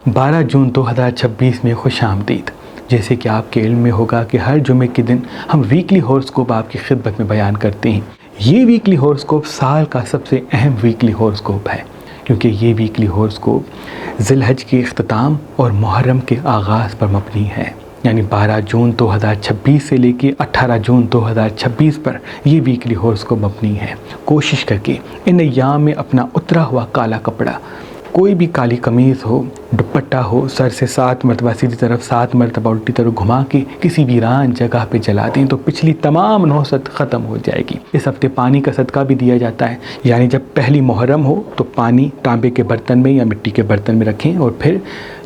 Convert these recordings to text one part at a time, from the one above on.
12 جون 2026 میں خوش آمدید۔ جیسے کہ آپ کے علم میں ہوگا کہ ہر جمعے کے دن ہم ویکلی ہورسکوپ آپ کی خدمت میں بیان کرتے ہیں۔ یہ ویکلی ہورسکوپ سال کا سب سے اہم ویکلی ہورسکوپ ہے، کیونکہ یہ ویکلی ہورسکوپ ذی الحج کے اختتام اور محرم کے آغاز پر مبنی ہے، یعنی 12 جون 2026 سے لے کے 18 جون 2026 پر یہ ویکلی ہورسکوپ مبنی ہے۔ کوشش کر کے ان ایام میں اپنا اترا ہوا کالا کپڑا، کوئی بھی کالی قمیض ہو، دوپٹہ ہو، سر سے 7 مرتبہ سیدھی طرف 7 مرتبہ الٹی طرف گھما کے کسی ویران جگہ پہ جلا دیں تو پچھلی تمام نحوست ختم ہو جائے گی۔ اس ہفتے پانی کا صدقہ بھی دیا جاتا ہے، یعنی جب پہلی محرم ہو تو پانی تانبے کے برتن میں یا مٹی کے برتن میں رکھیں اور پھر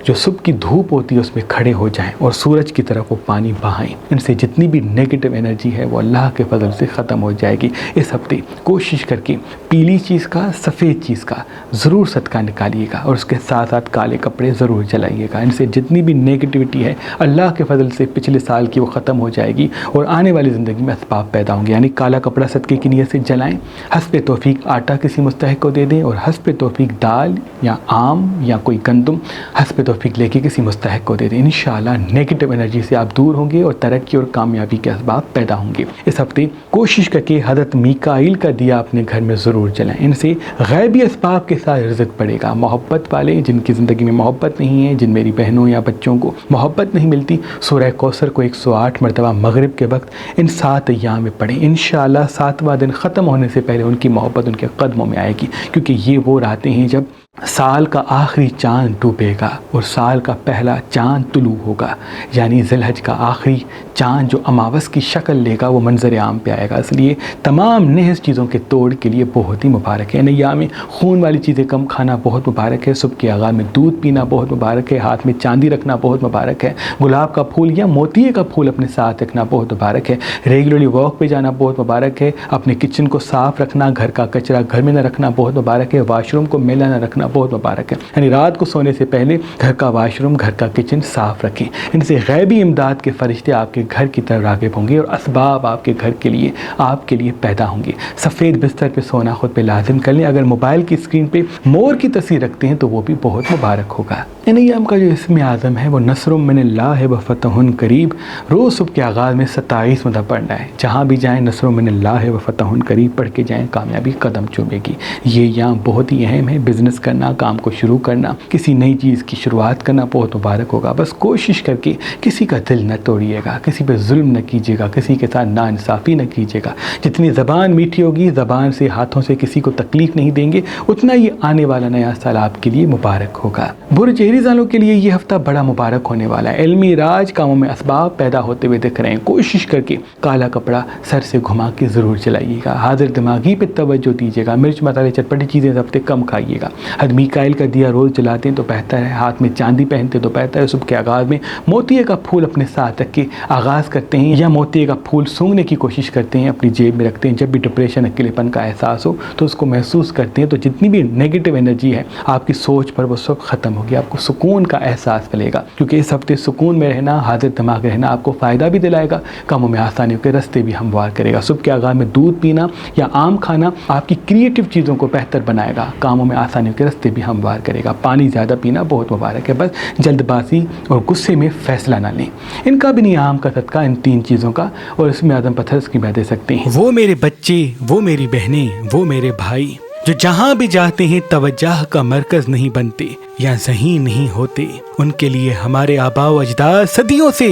جو صبح کی دھوپ ہوتی ہے اس میں کھڑے ہو جائیں اور سورج کی طرف وہ پانی بہائیں۔ ان سے جتنی بھی نیگیٹو انرجی ہے وہ اللہ کے فضل سے ختم ہو جائے گی۔ اس ہفتے کوشش کر کے پیلی چیز کا، سفید چیز کا ضرور صدقہ نکالیے گا اور اس کے ساتھ ساتھ کالے کپڑے ضرور جلائیے گا۔ ان سے جتنی بھی نیگیٹیوٹی ہے اللہ کے فضل سے پچھلے سال کی وہ ختم ہو جائے گی اور آنے والی زندگی میں اسباب پیدا ہوں گے۔ یعنی کالا کپڑا صدقے کی نیت سے جلائیں، حسب توفیق آٹا کسی مستحق کو دے دیں اور حسب توفیق دال یا آم یا کوئی گندم حسب توفیق لے کے کسی مستحق کو دے دیں۔ انشاءاللہ نیگیٹو انرجی سے آپ دور ہوں گے اور ترقی اور کامیابی کے اسباب پیدا ہوں گے۔ اس ہفتے کوشش کر کے حضرت میکائیل کا دیا اپنے گھر میں ضرور جلائیں، ان سے غیبی اسباب کے ساتھ رزق بڑھے گا۔ محبت والے جن کی زندگی میں محبت نہیں ہے، جن میری بہنوں یا بچوں کو محبت نہیں ملتی، سورہ کوثر کو 108 مرتبہ مغرب کے وقت ان 7 ایام میں پڑھیں۔ انشاءاللہ 7واں دن ختم ہونے سے پہلے ان کی محبت ان کے قدموں میں آئے گی، کیونکہ یہ وہ راتیں ہیں جب سال کا آخری چاند ڈوبے گا اور سال کا پہلا چاند طلوع ہوگا، یعنی ذی الحج کا آخری چاند جو اماوس کی شکل لے گا وہ منظر عام پہ آئے گا۔ اس لیے تمام نحس چیزوں کے توڑ کے لیے بہت ہی مبارک ہے۔ ایام میں خون والی چیزیں کم کھانا بہت مبارک ہے، صبح کے آغاز میں دودھ پینا بہت مبارک ہے، ہاتھ میں چاندی رکھنا بہت مبارک ہے، گلاب کا پھول یا موتیے کا پھول اپنے ساتھ رکھنا بہت مبارک ہے، ریگولرلی واک پہ جانا بہت مبارک ہے، اپنے کچن کو صاف رکھنا، گھر کا کچرا گھر میں نہ رکھنا بہت مبارک ہے، واش روم کو میلا نہ رکھنا بہت مبارک ہے۔ یعنی رات کو سونے سے پہلے گھر کا واش روم، گھر کا کچن صاف رکھیں۔ ان سے غیبی امداد کے فرشتے آپ کے گھر کی طرف راغب ہوں گے اور اسباب آپ کے گھر کے لیے آپ کے لیے پیدا ہوں گے۔ سفید بستر پہ سونا خود پہ لازم کر لیں۔ اگر موبائل کی اسکرین پہ مور کی تصویر رکھتے ہیں تو وہ بھی بہت مبارک ہوگا۔ ان ایام کا جو اسم اعظم ہے وہ نصر من اللہ و فتح قریب، روز صبح کے آغاز میں 27 مرتبہ پڑھنا ہے۔ جہاں بھی جائیں نصر من اللہ و فتح قریب پڑھ کے جائیں، کامیابی قدم چومے گی۔ یہ ایام بہت ہی اہم ہے، بزنس کرنا، کام کو شروع کرنا، کسی نئی چیز کی شروعات کرنا بہت مبارک ہوگا۔ بس کوشش کر کے کسی کا دل نہ توڑیے گا، کسی پہ ظلم نہ کیجیے گا، کسی کے ساتھ ناانصافی نہ کیجیے گا۔ جتنی زبان میٹھی ہوگی، زبان سے ہاتھوں سے کسی کو تکلیف نہیں دیں گے، اتنا ہی آنے والا نیا سال آپ کے لیے مبارک ہوگا۔ برج چہری والوں کے لیے یہ ہفتہ بڑا مبارک ہونے والا ہے۔ علمی راج کاموں میں اسباب پیدا ہوتے ہوئے دکھ رہے ہیں۔ کوشش کر کے کالا کپڑا سر سے گھما کے ضرور چلائیے گا، حاضر دماغی پہ توجہ دیجیے گا، مرچ مسالے چٹپٹی چیزیں اس ہفتے کم کھائیے گا۔ حضرت میکائیل کا دیا روز جلاتے ہیں تو بہتر ہے، ہاتھ میں چاندی پہنتے تو بہتر ہے۔ صبح کے آغاز میں موتیے کا پھول اپنے ساتھ رکھ کے آغاز کرتے ہیں یا موتیے کا پھول سونگنے کی کوشش کرتے ہیں، اپنی جیب میں رکھتے ہیں۔ جب بھی ڈپریشن، اکیلے پن کا احساس ہو تو اس کو محسوس کرتے ہیں، تو جتنی بھی نیگیٹو انرجی ہے آپ کی سوچ پر وہ سب ختم ہوگی، آپ کو سکون کا احساس ملے گا، کیونکہ اس ہفتے سکون میں رہنا، حاضر دماغ رہنا آپ کو فائدہ بھی دلائے گا، کاموں میں آسانیوں کے راستے بھی ہموار کرے گا۔ صبح کے آغاز میں دودھ پینا یا آم کھانا آپ کی کریٹو چیزوں کو بہتر بنائے گا، کاموں میں آسانیوں کے راستے بھی ہموار کرے گا۔ پانی زیادہ پینا بہت مبارک ہے، بس جلد بازی اور غصے میں فیصلہ نہ لیں۔ ان کا بھی نیام کا صدقہ ان 3 چیزوں کا اور اس میں اعظم پتھر اس کی دے سکتے ہیں۔ وہ میرے بچے، وہ میری بہنیں، وہ میرے بھائی، جو جہاں بھی جاتے ہیں توجہ کا مرکز نہیں بنتے یا ذہین نہیں ہوتے، ان کے لیے ہمارے آباء و اجداد صدیوں سے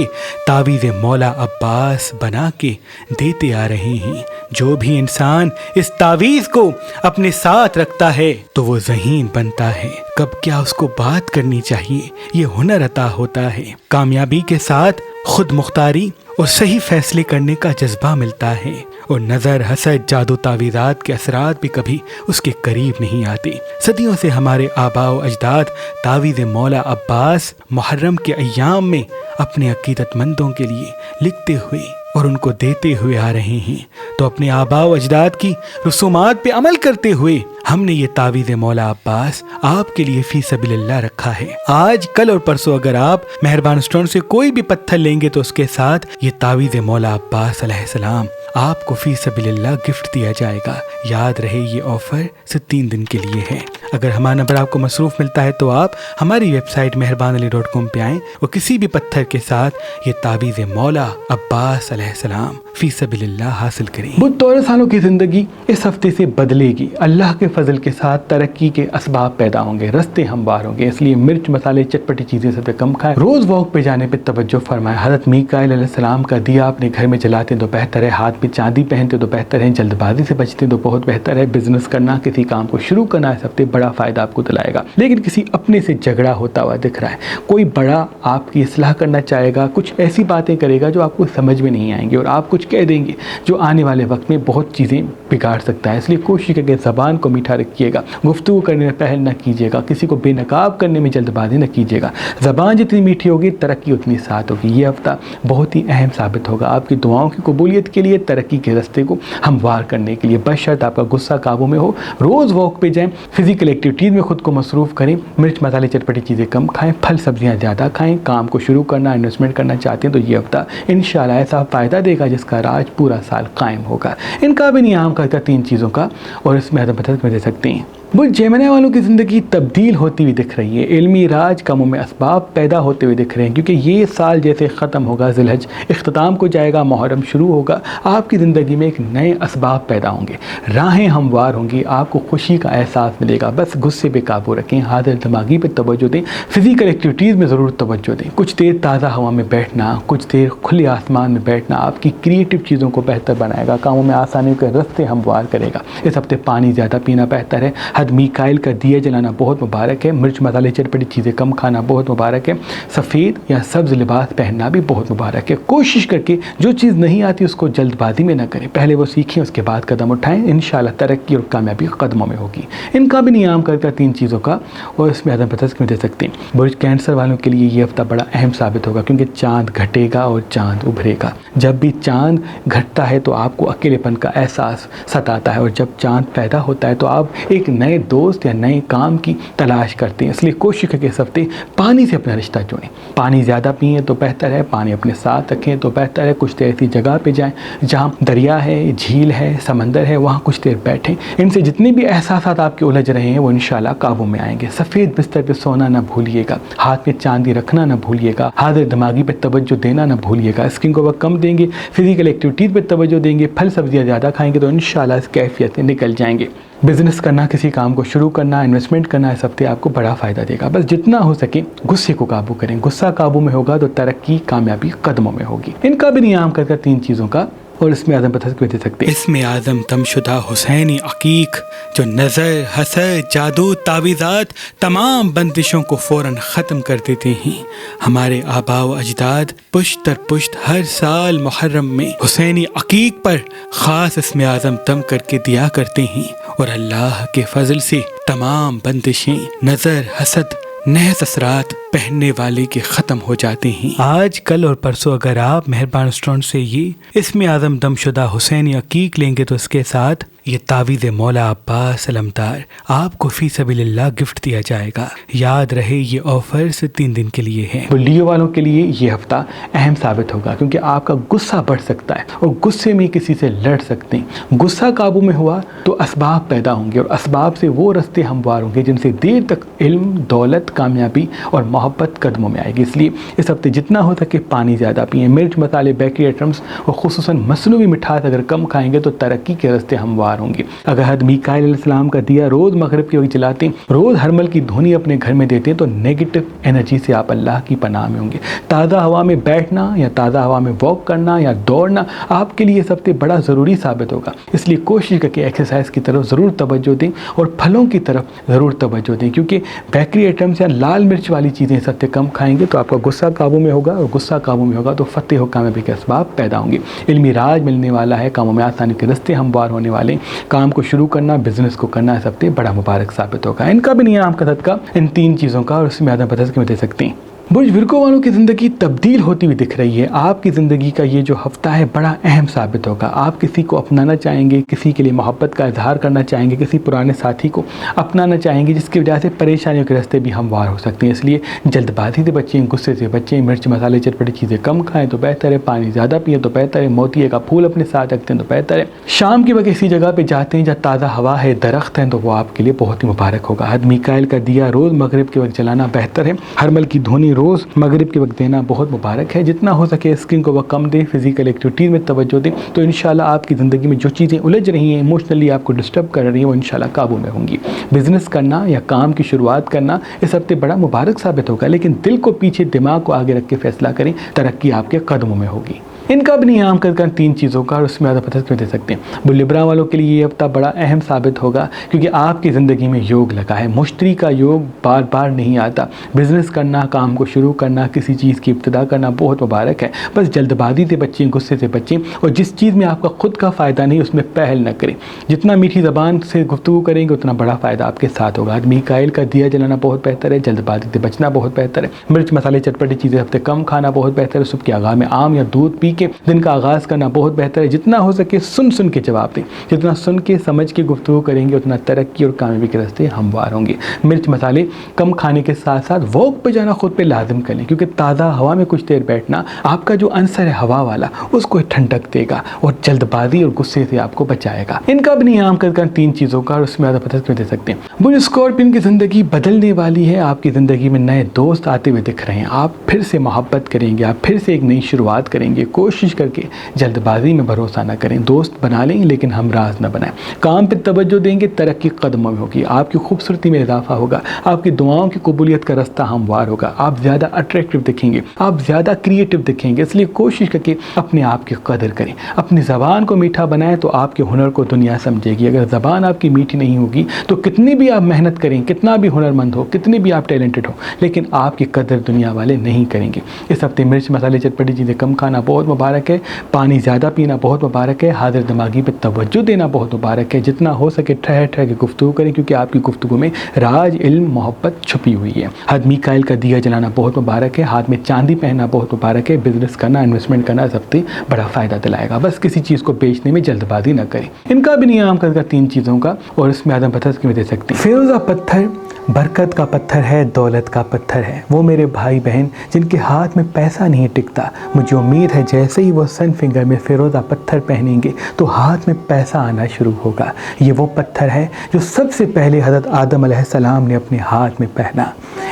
تعویذ مولا عباس بنا کے دیتے آ رہے ہیں۔ جو بھی انسان اس تعویذ کو اپنے ساتھ رکھتا ہے تو وہ ذہین بنتا ہے، کب کیا اس کو بات کرنی چاہیے یہ ہنر عطا ہوتا ہے، کامیابی کے ساتھ خود مختاری اور صحیح فیصلے کرنے کا جذبہ ملتا ہے، اور نظر، حسد، جادو، تعویذات کے اثرات بھی کبھی اس کے قریب نہیں آتے۔ صدیوں سے ہمارے آباء و اجداد تعویذ مولا عباس محرم کے ایام میں اپنے عقیدت مندوں کے لیے لکھتے ہوئے اور ان کو دیتے ہوئے آ رہے ہیں، تو اپنے آباء و اجداد کی رسومات پہ عمل کرتے ہوئے ہم نے یہ تعویذ مولا عباس آپ کے لیے فی سبیل اللہ رکھا ہے۔ آج، کل اور پرسوں اگر آپ مہربان اسٹون سے کوئی بھی پتھر لیں گے تو اس کے ساتھ یہ تعویذ مولا عباس علیہ السلام آپ کو فی سبیل اللہ گفٹ دیا جائے گا۔ یاد رہے یہ آفر صرف 3 دن کے لیے ہے۔ اگر ہمارا نمبر آپ کو مصروف ملتا ہے تو آپ ہماری ویب سائٹ meherbanali.com پہ آئیں اور کسی بھی پتھر کے ساتھ یہ تعویذ مولا عباس علیہ السلام فی سبیل اللہ حاصل کریں۔ وہ 14 سالوں کی زندگی اس ہفتے سے بدلے گی۔ اللہ کے فضل کے ساتھ ترقی کے اسباب پیدا ہوں گے، رستے ہموار ہوں گے، اس لیے مرچ مسالے چٹپٹی چیزیں سب سے کم کھائیں۔ روز واک پہ جانے پہ توجہ فرمائیں۔ حضرت میکائیل علیہ السلام کا دیا اپنے گھر میں جلاتے تو بہتر ہے، ہاتھ میں چاندی پہنتے تو بہتر ہے، جلد بازی سے بچتے تو بہت بہتر ہے۔ بزنس کرنا، کسی کام کو شروع کرنا اس ہفتے بڑا فائدہ آپ کو دلائے گا، لیکن کسی اپنے سے جھگڑا ہوتا ہوا دکھ رہا ہے۔ کوئی بڑا آپ کی اصلاح کرنا چاہے گا، کچھ ایسی باتیں کرے گا جو آپ کو سمجھ میں نہیں آئیں گی، اور آپ کچھ کہہ دیں گے جو آنے والے وقت میں بہت چیزیں بگاڑ سکتا ہے۔ اس لیے کوشش کریں کہ زبان کو میٹھا رکھیے گا، گفتگو کرنے میں پہل نہ کیجیے گا، کسی کو بے نقاب کرنے میں جلد بازی نہ کیجیے گا۔ زبان جتنی میٹھی ہوگی ترقی اتنی ساتھ ہوگی۔ یہ ہفتہ بہت ہی اہم ثابت ہوگا آپ کی دعاؤں کی قبولیت کے لیے، ترقی کے راستے کو ہموار کرنے کے لیے، بشرط آپ کا غصہ قابو میں ہو۔ روز واک پہ جائیں، فزیکل ایکٹیویٹیز میں خود کو مصروف کریں، مرچ مسالے چٹپٹی چیزیں کم کھائیں، پھل سبزیاں زیادہ کھائیں۔ کام کو شروع کرنا، انویسٹمنٹ کرنا چاہتے ہیں تو یہ ہفتہ انشاءاللہ ایسا فائدہ دے گا جس کا راج پورا سال قائم ہوگا۔ ان کا بھی نیام کرتا 3 چیزوں کا، اور اس میں میں دے سکتے ہیں۔ وہ جیمنی والوں کی زندگی تبدیل ہوتی ہوئی دکھ رہی ہے، علمی راج کاموں میں اسباب پیدا ہوتے ہوئے دکھ رہے ہیں، کیونکہ یہ سال جیسے ختم ہوگا، ذی الحج اختتام کو جائے گا، محرم شروع ہوگا، آپ کی زندگی میں ایک نئے اسباب پیدا ہوں گے، راہیں ہموار ہوں گی، آپ کو خوشی کا احساس ملے گا۔ بس غصے پہ قابو رکھیں، حاضر دماغی پہ توجہ دیں، فزیکل ایکٹیویٹیز میں ضرور توجہ دیں۔ کچھ دیر تازہ ہوا میں بیٹھنا، کچھ دیر کھلے آسمان میں بیٹھنا آپ کی کریٹو چیزوں کو بہتر بنائے گا، کاموں میں آسانی کے رستے ہموار کرے گا۔ اس ہفتے پانی زیادہ پینا بہتر ہے، حد میکائیل کا دیا جلانا بہت مبارک ہے، مرچ مسالے چٹپٹی چیزیں کم کھانا بہت مبارک ہے، سفید یا سبز لباس پہننا بھی بہت مبارک ہے۔ کوشش کر کے جو چیز نہیں آتی اس کو جلد بازی میں نہ کریں، پہلے وہ سیکھیں اس کے بعد قدم اٹھائیں، انشاءاللہ ترقی اور کامیابی قدموں میں ہوگی۔ ان کا بھی نیام کرتا 3 چیزوں کا، اور اس میں عدم پتہ کیوں دے سکتے ہیں۔ برج کینسر والوں کے لیے یہ ہفتہ بڑا اہم ثابت ہوگا، کیونکہ چاند گھٹے گا اور چاند ابھرے گا۔ جب بھی چاند گھٹتا ہے تو آپ کو اکیلے پن کا احساس ستاتا ہے، اور جب چاند پیدا ہوتا ہے تو آپ ایک نئے دوست یا نئے کام کی تلاش کرتے ہیں۔ اس لیے کوشش کریں کہ اس ہفتے پانی سے اپنا رشتہ جوڑیں، پانی زیادہ پئیں تو بہتر ہے، پانی اپنے ساتھ رکھیں تو بہتر ہے۔ کچھ دیر ایسی جگہ پہ جائیں جہاں دریا ہے، جھیل ہے، سمندر ہے، وہاں کچھ دیر بیٹھیں۔ ان سے جتنے بھی احساسات آپ کے الجھ رہے ہیں وہ انشاءاللہ قابو میں آئیں گے۔ سفید بستر پہ سونا نہ بھولیے گا، ہاتھ میں چاندی رکھنا نہ بھولیے گا، حاضر دماغی پہ توجہ دینا نہ بھولیے گا، اسکرین کو وقت کم دیں گے، فزیکل ایکٹیویٹیز پہ توجہ دیں گے، پھل سبزیاں زیادہ کھائیں گے تو انشاءاللہ اس کیفیت سے نکل جائیں گے۔ بزنس کرنا، کسی کام کو شروع کرنا، انویسٹمنٹ کرنا اس ہفتے آپ کو بڑا فائدہ دے گا۔ بس جتنا ہو سکے غصے کو قابو کریں، غصہ قابو میں ہوگا تو ترقی کامیابی قدموں میں ہوگی۔ ان کا بھی نیام کر 3 چیزوں کا، اور اس میں اعظم پتہ کیوں دے سکتے ہیں۔ اس میں اعظم تم شدہ حسینی عقیق جو نظر، حسد، جادو، تعویذات تمام بندشوں کو فوراً ختم کر دیتے ہیں۔ ہمارے آباء و اجداد پشت در پشت ہر سال محرم میں حسینی عقیق پر خاص اسم اعظم تم کر کے دیا کرتے ہیں، اور اللہ کے فضل سے تمام بندشیں، نظر، حسد، نحس اثرات پہننے والے کے ختم ہو جاتے ہیں۔ آج کل اور پرسوں اگر آپ مہربان ریسٹورنٹ سے یہ اسم اعظم دم شدہ حسینی عقیق لیں گے تو اس کے ساتھ یہ تعویذ مولا عباس علمدار آپ کو فی سبیل اللہ گفٹ دیا جائے گا۔ یاد رہے یہ آفر صرف 3 دن کے لیے ہے۔ لیو والوں کے لیے یہ ہفتہ اہم ثابت ہوگا، کیونکہ آپ کا غصہ بڑھ سکتا ہے اور غصے میں کسی سے لڑ سکتے ہیں۔ غصہ قابو میں ہوا تو اسباب پیدا ہوں گے، اور اسباب سے وہ رستے ہموار ہوں گے جن سے دیر تک علم، دولت، کامیابی اور محبت قدموں میں آئے گی۔ اس لیے اس ہفتے جتنا ہو سکے پانی زیادہ پئیں، مرچ مسالے، بیکری آئٹمس اور خصوصاً مصنوعی مٹھاس اگر کم کھائیں گے تو ترقی کے راستے ہموار ہوں گے۔ اگر حضرت میکائیل علیہ السلام کا دیا روز مغرب کے وقت جلاتے ہیں، روز ہرمل کی دھونی اپنے گھر میں دیتے ہیں تو نیگیٹو انرجی سے آپ اللہ کی پناہ میں ہوں گے۔ تازہ ہوا میں بیٹھنا یا تازہ ہوا میں واک کرنا یا دوڑنا آپ کے لیے سب سے بڑا ضروری ثابت ہوگا۔ اس لیے کوشش کر کے ایکسرسائز کی طرف ضرور توجہ دیں اور پھلوں کی طرف ضرور توجہ دیں، کیونکہ بیکری آئٹمس یا لال مرچ والی چیزیں سب سے کم کھائیں گے تو آپ کا غصہ قابو میں ہوگا، اور غصہ قابو میں ہوگا تو فتح و کامیابی کے اسباب پیدا ہوں گے۔ علمی راج ملنے والا ہے، کاموں میں آسانی کے راستے ہموار ہونے والے، کام کو شروع کرنا، بزنس کو کرنا اس ہفتے بڑا مبارک ثابت ہوگا۔ ان کا بھی نیام کا صدقہ ان 3 چیزوں کا، اور اس میں آدم بدل کے دے سکتے ہیں۔ برج ورگو والوں کی زندگی تبدیل ہوتی ہوئی دکھ رہی ہے. آپ کی زندگی کا یہ جو ہفتہ ہے بڑا اہم ثابت ہوگا. آپ کسی کو اپنانا چاہیں گے, کسی کے لیے محبت کا اظہار کرنا چاہیں گے, کسی پرانے ساتھی کو اپنانا چاہیں گے, جس کی وجہ سے پریشانیوں کے راستے بھی ہموار ہو سکتے ہیں. اس لیے جلد بازی سے بچیں, غصے سے بچیں, مرچ مسالے چٹپٹی چیزیں کم کھائیں تو بہتر ہے, پانی زیادہ پئیں تو بہتر ہے, موتیے کا پھول اپنے ساتھ رکھتے ہیں تو بہتر ہے. شام کے وقت اسی جگہ پہ جاتے ہیں جہاں تازہ ہوا ہے, درخت ہیں, تو وہ آپ کے لیے بہت ہی مبارک ہوگا. حد میکائیل کا دیا روز مغرب کے وقت جلانا بہتر ہے. ہرمل کی دھونی روز مغرب کے وقت دینا بہت مبارک ہے. جتنا ہو سکے اسکرین کو وقت کم دیں, فزیکل ایکٹیویٹیز میں توجہ دیں, تو انشاءاللہ آپ کی زندگی میں جو چیزیں الجھ رہی ہیں, ایموشنلی آپ کو ڈسٹرب کر رہی ہیں, وہ انشاءاللہ قابو میں ہوں گی. بزنس کرنا یا کام کی شروعات کرنا اس ہفتے بڑا مبارک ثابت ہوگا, لیکن دل کو پیچھے, دماغ کو آگے رکھ کے فیصلہ کریں, ترقی آپ کے قدموں میں ہوگی. ان کا بھی نہیں عام کر 3 چیزوں کا, اور اس میں زیادہ پتہ دے سکتے ہیں. لبرا والوں کے لیے یہ ہفتہ بڑا اہم ثابت ہوگا, کیونکہ آپ کی زندگی میں یوگ لگا ہے. مشتری کا یوگ بار بار نہیں آتا. بزنس کرنا, کام کو شروع کرنا, کسی چیز کی ابتدا کرنا بہت مبارک ہے. بس جلد بازی سے بچیں, غصے سے بچیں, اور جس چیز میں آپ کا خود کا فائدہ نہیں اس میں پہل نہ کریں. جتنا میٹھی زبان سے گفتگو کریں گے اتنا بڑا فائدہ آپ کے ساتھ ہوگا. میکائیل کا دیا جلانا بہت بہتر ہے, جلد بازی سے بچنا بہت بہتر ہے. مرچ مسالے چٹپٹی چیزیں ہفتے کم کھانا بہت بہتر ہے. صبح کے آغاز میں آم یا دودھ پی کے دن کا آغاز کرنا بہت بہتر ہے. جتنا ہو سکے سن کے جواب دیں, جتنا سن کے سمجھ کے گفتگو کریں گے اتنا ترقی اور کامیابی کے راستے ہموار ہوں گے. مرچ مسالے کم کھانے کے ساتھ ساتھ واک پہ جانا خود پہ لازم کریں, کیونکہ تازہ ہوا میں کچھ دیر بیٹھنا آپ کا جو عنصر ہے ہوا والا اس کو ٹھنڈک دے گا اور جلد بازی اور غصے سے آپ کو بچائے گا. ان کا بھی نہیں عام کر 3 چیزوں کا, اور اس میں زیادہ پتہ دے سکتے ہیں. برج اسکارپین کی زندگی بدلنے والی ہے. آپ کی زندگی میں نئے دوست آتے ہوئے دکھ رہے ہیں. آپ پھر سے محبت کریں گے, آپ پھر سے ایک نئی شروعات کریں گے. کوشش کر کے جلد بازی میں بھروسہ نہ کریں. دوست بنا لیں لیکن ہمراز نہ بنائیں. کام پہ توجہ دیں گے, ترقی قدموں میں ہوگی. آپ کی خوبصورتی میں اضافہ ہوگا. آپ کی دعاؤں کی قبولیت کا راستہ ہموار ہوگا. آپ زیادہ اٹریکٹیو دکھیں گے, آپ زیادہ کریٹیو دکھیں گے. اس لیے کوشش کر کے اپنے آپ کی قدر کریں. اپنی زبان کو میٹھا بنائیں تو آپ کے ہنر کو دنیا سمجھے گی. اگر زبان آپ کی میٹھی نہیں ہوگی تو کتنی بھی آپ محنت کریں, کتنا بھی ہنرمند ہو, کتنی بھی آپ ٹیلنٹڈ ہو, لیکن آپ کی قدر دنیا والے نہیں کریں گے. اس ہفتے مرچ مسالے چٹپٹی چیزیں کم کھانا بہت مبارک ہے. پانی زیادہ پینا بہت مبارک ہے. حاضر دماغی پہ توجہ دینا بہت مبارک ہے. جتنا ہو سکے ٹھہر کے گفتگو کریں, کیونکہ آپ کی گفتگو میں راج, علم, محبت چھپی ہوئی ہے. حد میکائیل کا دیا جلانا بہت مبارک ہے. ہاتھ میں چاندی پہننا بہت مبارک ہے. بزنس کرنا, انویسٹمنٹ کرنا اس ہفتے بڑا فائدہ دلائے گا. بس کسی چیز کو بیچنے میں جلد بازی نہ کریں. ان کا بھی نہیں عام کر 3 چیزوں کا, اور اس میں آدم پتھر کی دے سکتے ہیں. فیروزہ پتھر برکت کا پتھر ہے, دولت کا پتھر ہے. وہ میرے بھائی بہن جن کے ہاتھ میں پیسہ نہیں ٹکتا, مجھے امید ہے جیسے ہی وہ سن فنگر میں فیروزہ پتھر پہنیں گے تو ہاتھ میں پیسہ آنا شروع ہوگا. یہ وہ پتھر ہے جو سب سے پہلے حضرت آدم علیہ السلام نے اپنے ہاتھ میں پہنا.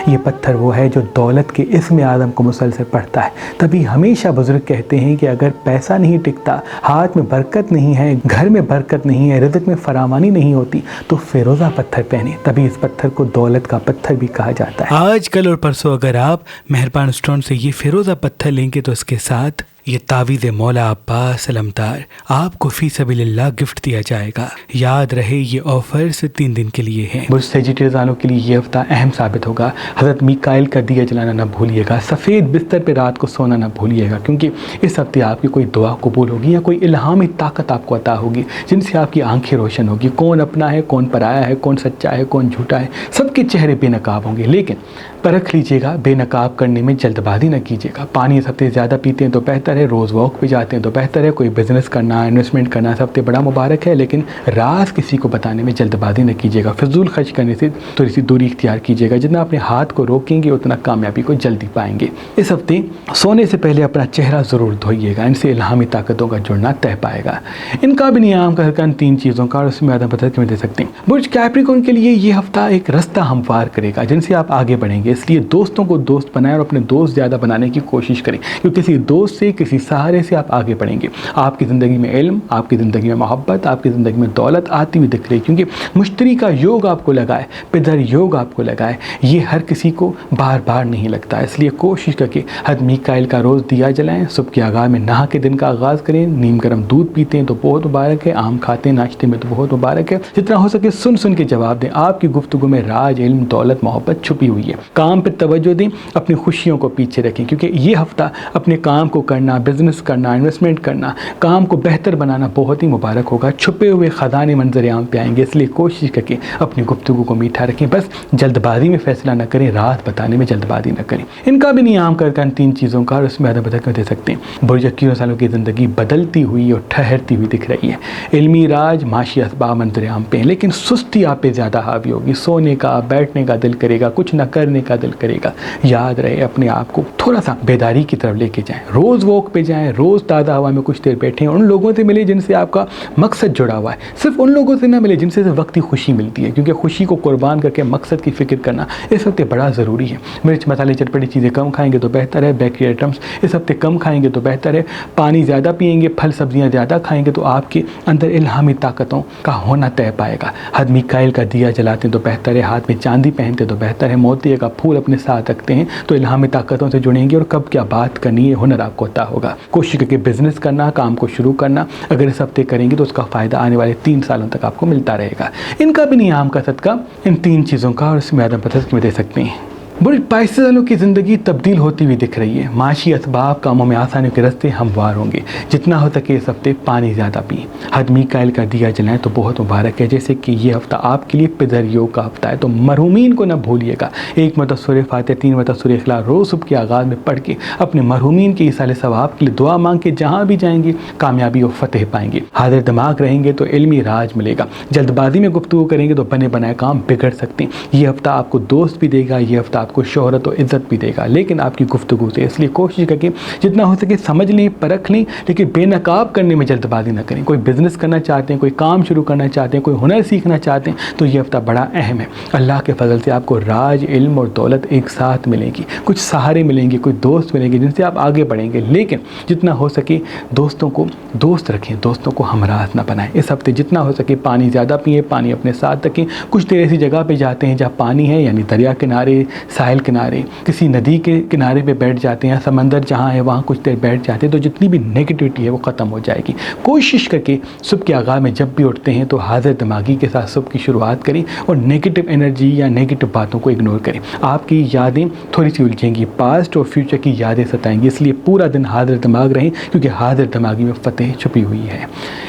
یہ پتھر وہ ہے جو دولت کے اسم اعظم کو مسلسل پڑھتا ہے. تبھی ہمیشہ بزرگ کہتے ہیں کہ اگر پیسہ نہیں ٹکتا, ہاتھ میں برکت نہیں ہے, گھر میں برکت نہیں ہے, رزق میں فراوانی نہیں ہوتی, تو فیروزہ پتھر پہنے. تبھی اس پتھر کو دولت کا پتھر بھی کہا جاتا ہے. آج کل اور پرسوں اگر آپ مہربان اسٹون سے یہ فیروزہ پتھر لیں گے تو اس کے ساتھ یہ تعویذ مولا عباس علمدار آپ کو فی سبیل اللہ گفٹ دیا جائے گا. یاد رہے یہ آفر سے 3 دن کے لیے ہے. برج سیجیٹیریس والوں کے لیے یہ ہفتہ اہم ثابت ہوگا. حضرت میکائیل کا دیا جلانا نہ بھولیے گا. سفید بستر پہ رات کو سونا نہ بھولیے گا, کیونکہ اس ہفتے آپ کی کوئی دعا قبول ہوگی یا کوئی الہامی طاقت آپ کو عطا ہوگی جن سے آپ کی آنکھیں روشن ہوگی. کون اپنا ہے, کون پرایا ہے, کون سچا ہے, کون جھوٹا ہے, سب کے چہرے بے نقاب ہوں گے. لیکن پرکھ لیجیے گا, بے نقاب کرنے میں جلد بازی نہ کیجیے گا. پانی اس ہفتے زیادہ پیتے ہیں تو بہتر ہے. روز واک پہ جاتے ہیں تو بہتر ہے. کوئی بزنس کرنا, انویسٹمنٹ کرنا اس ہفتے بڑا مبارک ہے, لیکن راز کسی کو بتانے میں جلد بازی نہ کیجیے گا. فضول خرچ کرنے سے تھوڑی سی دوری اختیار کیجیے گا. جتنا اپنے ہاتھ کو روکیں گے اتنا کامیابی کو جلدی پائیں گے. اس ہفتے سونے سے پہلے اپنا چہرہ ضرور دھوئیے گا. ان سے الہامی طاقتوں کا جڑنا طے پائے گا. ان کا بھی نیام کر 3 چیزوں کا, اور اس میں آدم پتھر کیوں دے سکتے ہیں. برج کیپریکارن کے لیے یہ ہفتہ ایک رستہ ہموار کرے گا جن سے آپ آگے بڑھیں گے. اس لیے دوستوں کو دوست بنائیں اور اپنے دوست زیادہ بنانے کی کوشش کریں, کیونکہ کسی دوست سے, کسی سہارے سے آپ آگے بڑھیں گے. آپ کی زندگی میں علم, آپ کی زندگی میں محبت, آپ کی زندگی میں دولت آتی ہوئی دکھ رہی, کیونکہ مشتری کا یوگ آپ کو لگا ہے, پدر یوگ آپ کو لگا ہے. یہ ہر کسی کو بار بار نہیں لگتا. اس لیے کوشش کر کے حضرت میکائیل کا روز دیا جلائیں. صبح کے آغاز میں نہا کے دن کا آغاز کریں. نیم گرم دودھ پیتے ہیں تو بہت مبارک ہے. آم کھاتے ہیں ناشتے میں تو بہت مبارک ہے. جتنا ہو سکے سن کے جواب دیں. آپ کی گفتگو میں راج, علم, دولت, محبت چھپی ہوئی ہے. کام پہ توجہ دیں، اپنی خوشیوں کو پیچھے رکھیں، کیونکہ یہ ہفتہ اپنے کام کو کرنا، بزنس کرنا، انویسٹمنٹ کرنا، کام کو بہتر بنانا بہت ہی مبارک ہوگا۔ چھپے ہوئے خزانے منظر عام پہ آئیں گے، اس لیے کوشش کر کے اپنی گفتگو کو میٹھا رکھیں، بس جلد بازی میں فیصلہ نہ کریں، رات بتانے میں جلد بازی نہ کریں۔ ان کا بھی نہیں عام کر ان 3 چیزوں کا، اور اس میں زیادہ بدل دے سکتے ہیں۔ برج 21 سالوں کی زندگی بدلتی ہوئی اور ٹھہرتی ہوئی دکھ رہی ہے۔ علمی راج، معاشی اسباب منظر عام پہ ہیں، لیکن سستی آپ پہ زیادہ حاوی ہوگی، سونے کا، بیٹھنے کا دل کرے گا، کچھ نہ کرنے کا دل کرے گا۔ یاد رہے اپنے آپ کو تھوڑا سا بیداری کی طرف لے کے جائیں، روز واک پہ جائیں، روز تازہ ہوا میں کچھ دیر بیٹھیں، ان لوگوں سے ملیں جن سے آپ کا مقصد جڑا ہوا ہے، صرف ان لوگوں سے نہ ملے جن سے وقتی خوشی ملتی ہے، کیونکہ خوشی کو قربان کر کے مقصد کی فکر کرنا اس وقت بڑا ضروری ہے۔ مرچ مسالے چٹپٹی چیزیں کم کھائیں گے تو بہتر ہے، بیکری آئٹمس اس ہفتے کم کھائیں گے تو بہتر ہے، پانی زیادہ پئیں گے، پھل سبزیاں زیادہ کھائیں گے تو آپ کے اندر الہامی طاقتوں کا ہونا طے پائے گا۔ حد میکائل کا دیا جلاتے ہیں تو بہتر ہے، ہاتھ میں چاندی پہنتے تو بہتر ہے، موتی کا پھول اپنے ساتھ رکھتے ہیں تو الہامی طاقتوں سے جڑیں گے، اور کب کیا بات کرنی ہے ہنر آپ کو عطا ہوگا۔ کوشش کر کے بزنس کرنا، کام کو شروع کرنا، اگر اس ہفتے کریں گے تو اس کا فائدہ آنے والے 3 سالوں تک آپ کو ملتا رہے گا۔ ان کا بھی نہیں عام کا صدقہ ان 3 چیزوں کا، اور اس میں زیادہ بدل میں دے سکتے ہیں۔ برج 22 والوں کی زندگی تبدیل ہوتی ہوئی دکھ رہی ہے، معاشی اسباب، کاموں میں آسانیوں کے راستے ہموار ہوں گے، جتنا ہو سکے اس ہفتے پانی زیادہ پئیں، حد میکائل کا دیا جلائیں تو بہت مبارک ہے، جیسے کہ یہ ہفتہ آپ کے لیے پدر یوگ کا ہفتہ ہے، تو مرحومین کو نہ بھولیے گا، 1 مرتبہ سورہ فاتحہ، 3 مرتبہ سورہ اخلاص روز صبح کے آغاز میں پڑھ کے اپنے مرحومین کے ایصال ثواب کے لیے دعا مانگ کے جہاں بھی جائیں گے کامیابی و فتح پائیں گے۔ حاضر دماغ رہیں گے تو علمی راج ملے گا، جلد بازی میں گفتگو کریں گے تو بنے بنائے کام بگڑ سکتے ہیں۔ یہ ہفتہ آپ کو دوست بھی دے گا، یہ ہفتہ آپ کو شہرت و عزت بھی دے گا، لیکن آپ کی گفتگو سے، اس لیے کوشش کر کے جتنا ہو سکے سمجھ لیں، پرکھ لیں، لیکن بے نقاب کرنے میں جلد بازی نہ کریں۔ کوئی بزنس کرنا چاہتے ہیں، کوئی کام شروع کرنا چاہتے ہیں، کوئی ہنر سیکھنا چاہتے ہیں تو یہ ہفتہ بڑا اہم ہے۔ اللہ کے فضل سے آپ کو راج، علم اور دولت ایک ساتھ ملیں گی، کچھ سہارے ملیں گے، کچھ دوست ملیں گے جن سے آپ آگے بڑھیں گے، لیکن جتنا ہو سکے دوستوں کو دوست رکھیں، دوستوں کو ہمراہ نہ بنائیں۔ اس ہفتے جتنا ہو سکے پانی زیادہ پئیں، پانی اپنے ساتھ رکھیں، کچھ دیر ایسی جگہ پہ جاتے ہیں جہاں پانی ہے، یعنی دریا کنارے، ساحل کنارے، کسی ندی کے کنارے پہ بیٹھ جاتے ہیں، سمندر جہاں ہے وہاں کچھ دیر بیٹھ جاتے ہیں تو جتنی بھی نیگیٹیوٹی ہے وہ ختم ہو جائے گی۔ کوشش کر کے صبح کے آغاز میں جب بھی اٹھتے ہیں تو حاضر دماغی کے ساتھ صبح کی شروعات کریں اور نیگیٹو انرجی یا نیگیٹو باتوں کو اگنور کریں۔ آپ کی یادیں تھوڑی سی الجھیں گی، پاسٹ اور فیوچر کی یادیں ستائیں گی، اس لیے پورا دن حاضر دماغ رہیں، کیونکہ حاضر دماغی میں فتح چھپی ہوئی ہے۔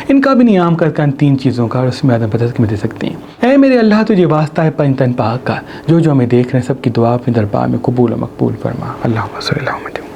ان کا بھی نیام کر ان 3 چیزوں کا، اور اس میں زیادہ بدل میں دے سکتے ہیں۔ اے میرے اللہ تجھے واسطہ ہے پنج تن پاک کا، جو ہمیں دیکھ رہے ہیں سب کی دعا اپنے دربار میں قبول و مقبول فرما۔ اللہم صلی اللہ علیہ وسلم۔